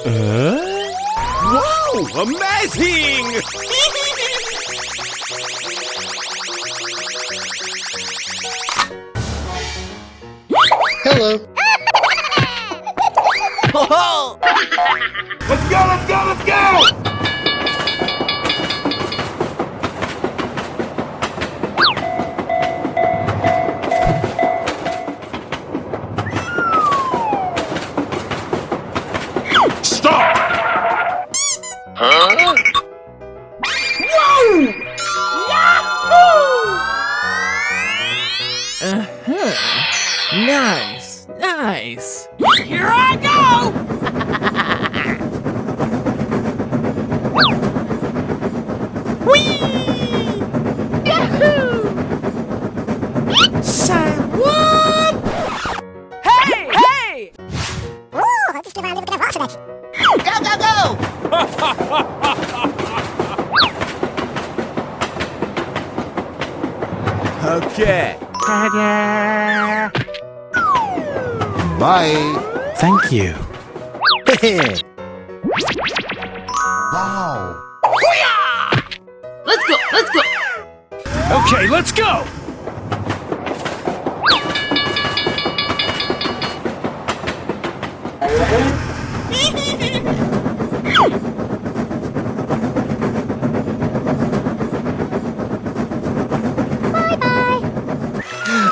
Wow! Amazing! Hello. Oh! Let's go! Let's go! Let's go! Stop! Huh? Whoa! Yahoo! Nice, nice. Here I go! Whee! Yahoo! Say what? Hey! Hey! Go, go, go! Okay. Ta-da! Bye. Thank you. Wow. Let's go, let's go! Okay, let's go!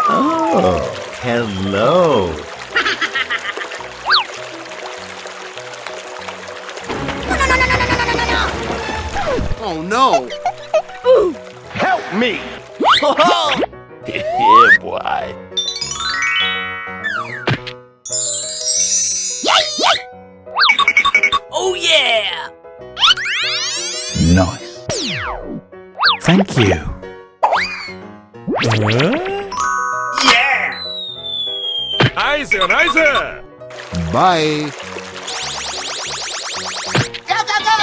Oh, hello. Oh no! Help me! Yeah, boy. Oh yeah! Nice. Thank you. Yeah! Nice, nice! Bye. Go, go, go!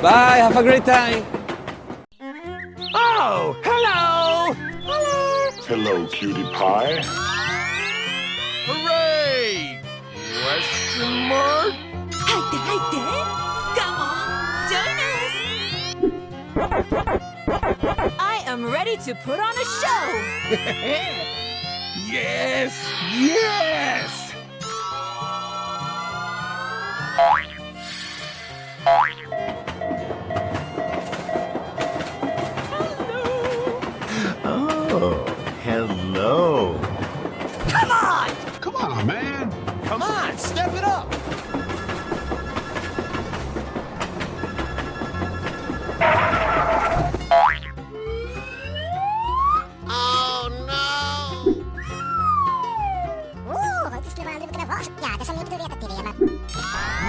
Bye, have a great time. Oh, hello! Hello, cutie pie. Hooray! Question mark? 入って入って Come on, join us! I am ready to put on a show! Yes! Yes! Oh, hello. Come on! Come on, man. Come on, step it up!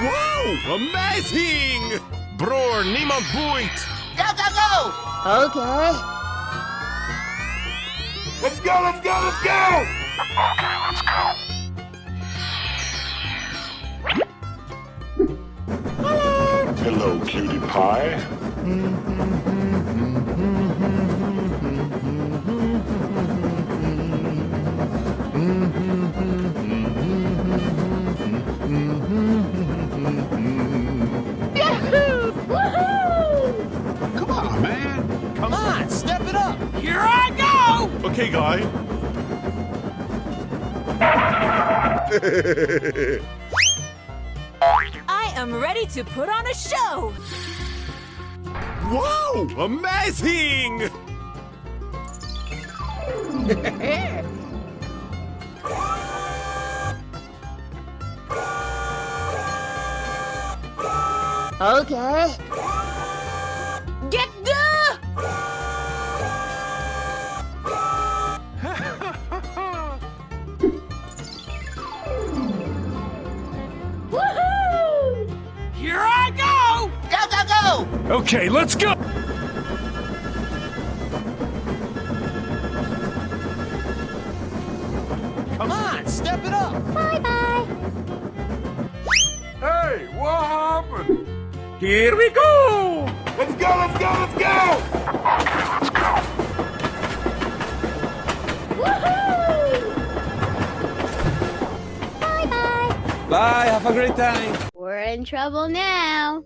Wow! Amazing! Bror, niemand boeit! Go, go, go! Okay. Let's go, let's go, let's go! Hello, cutie pie. Come on, man. Come on, step it up! Here I go! Okay, guy. I am ready to put on a show! Wow! Amazing! Okay. Get the... Woohoo! Here I go! Go, go, go! Okay, let's go! Come on, step it up! Bye-bye. Hey, what happened? Here we go! Let's go, let's go, let's go! Bye, have a great time. We're in trouble now.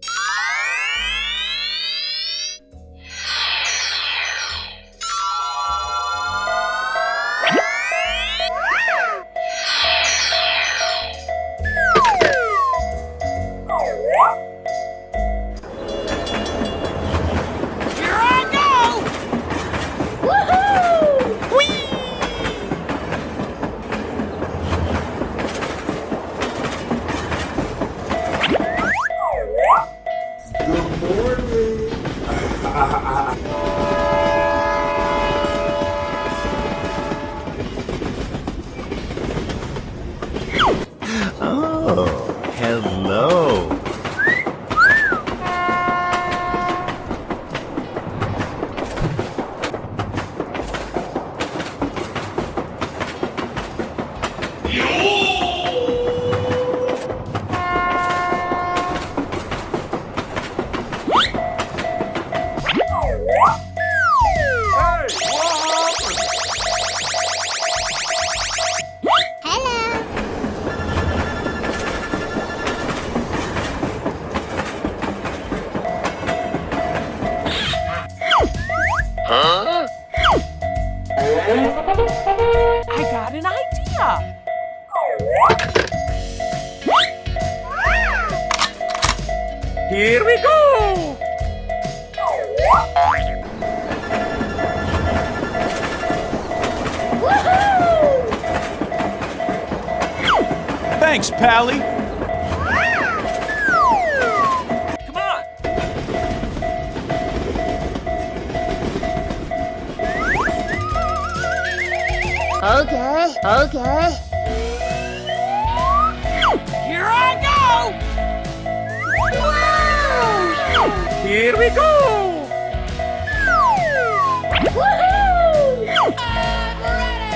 Here I go! Woohoo! Whee! Oh, hello. I got an idea. Here we go. Thanks, Pally. Come on. Okay, okay. Here I go. Here we go. Woohoo! I'm ready.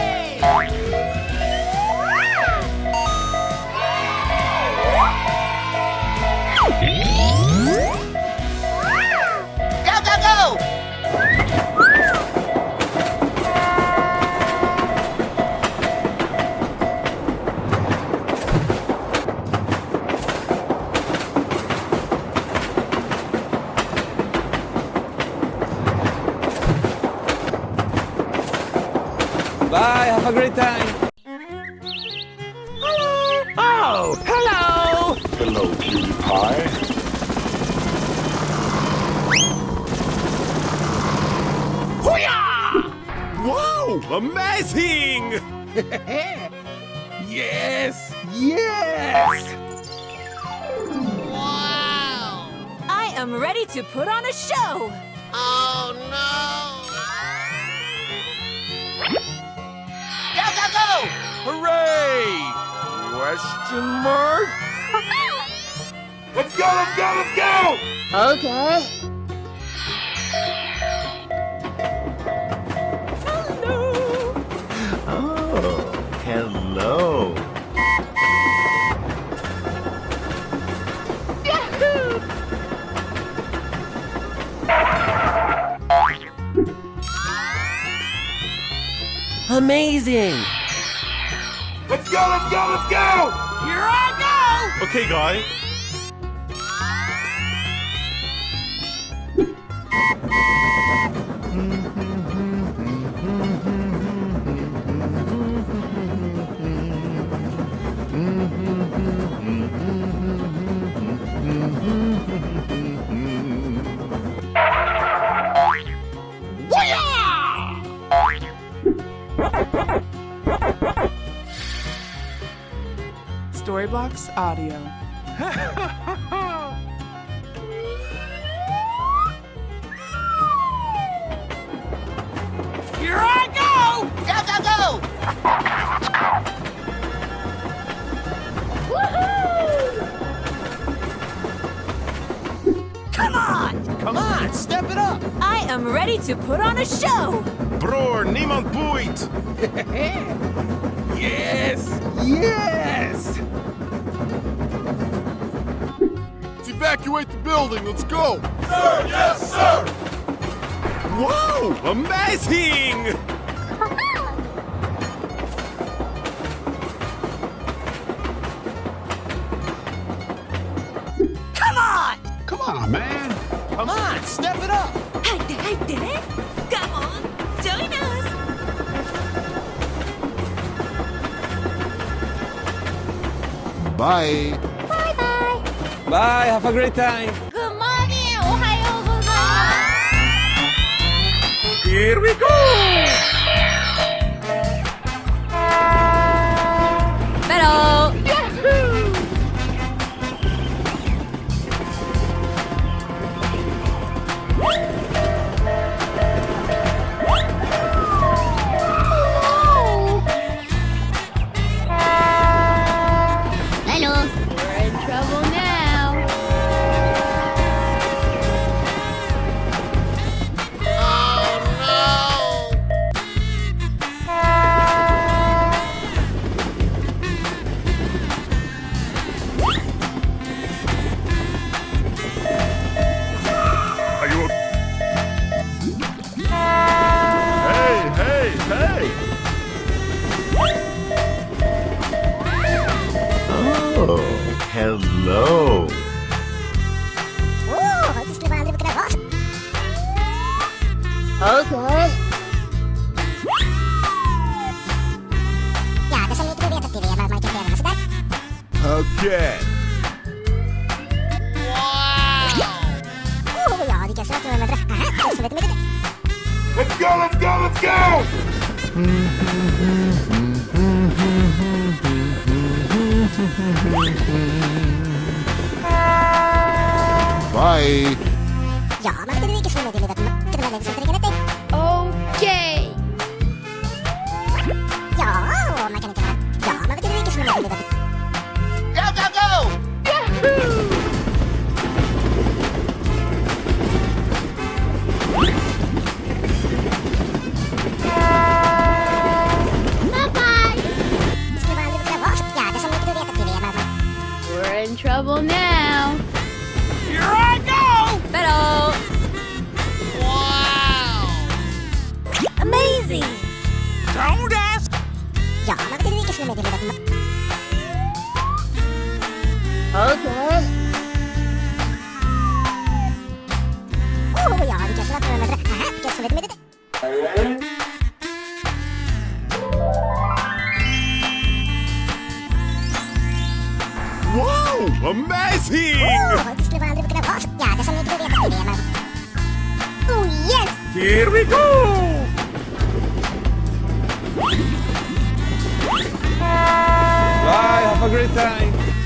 Go, go, go! Bye, have a great time. Oh, hello. Hello, cutie pie. Wow, amazing! Yes, yes! I am ready to put on a show. Oh no! Go, go, go! Hooray! Question mark? Let's go, let's go, let's go! Okay. Oh, hello. Amazing! Let's go, let's go, let's go! Here I Okay, guy. Storybox Audio. Here I go! Go, go, go! Come on, step it up! I am ready to put on a show. Bror, niemand boeit! Yes! Yes! Sit back, evacuate the building. Let's go. Sir, yes, sir. Wow, amazing! Come on! Come on, man. Come on, step it up. 入って入って Come on! Join us! Bye. Bye, have a great time. Good morning! おはようございます Here we go. Hello! Hello! We're in trouble now. Are you? Hey! Oh, hello. Okay. Okay. Let's go, let's go, let's go! Bye. Okay. Go, go, go! Bye-bye. We're in trouble now. Here I go! Hello! Wow! Amazing! Don't ask! Okay. Wow, amazing! Oh, yes. Here we go! Bye, have a great time.